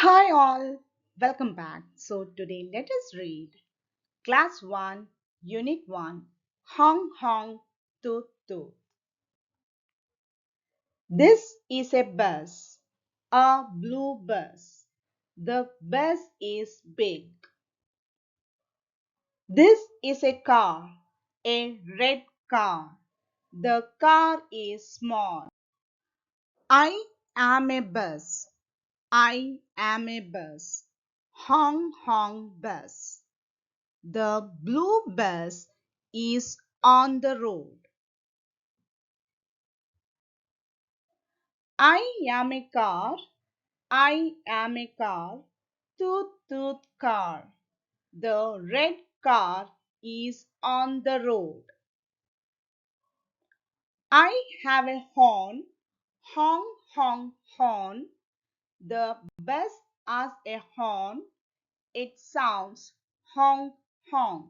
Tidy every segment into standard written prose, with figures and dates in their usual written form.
Hi all, welcome back. So today let us read Class 1, Unit 1, Honk Toot Toot. This is a bus, a blue bus. The bus is big. This is a car, a red car. The car is small. I am a bus. I am a bus. Honk bus. The blue bus is on the road. I am a car. I am a car. Toot toot car. The red car is on the road. I have a horn. Honk. The bus has a horn. It sounds honk honk.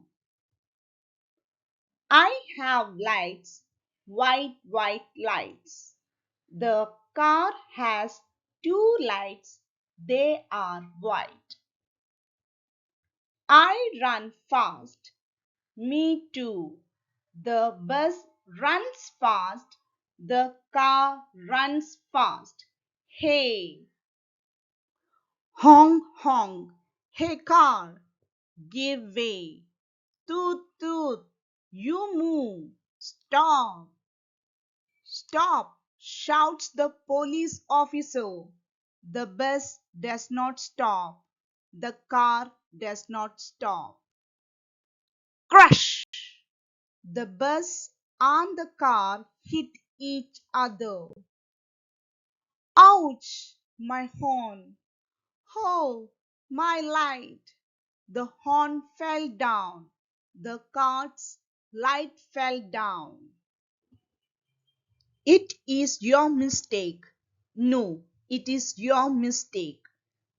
I have lights. White lights. The car has two lights. They are white. I run fast. Me too. The bus runs fast. The car runs fast. Hey! Honk. Hey car, give way. Toot toot. You move. Stop. Stop! Shouts the police officer. The bus does not stop. The car does not stop. Crash! The bus and the car hit each other. Ouch! My horn. Oh, my light. The horn fell down. The car's light fell down. It is your mistake. No, it is your mistake.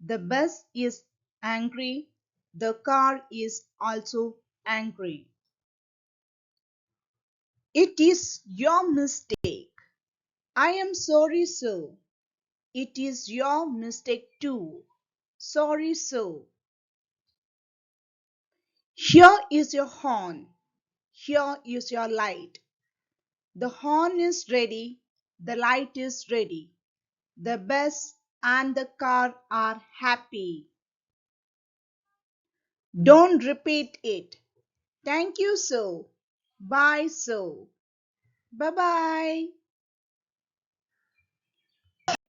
The bus is angry. The car is also angry. It is your mistake. I am sorry, sir. It is your mistake too. Sorry, sir. Here is your horn. Here is your light. The horn is ready. The light is ready. The bus and the car are happy. Don't repeat it. Thank you, sir. Bye, sir. Bye bye.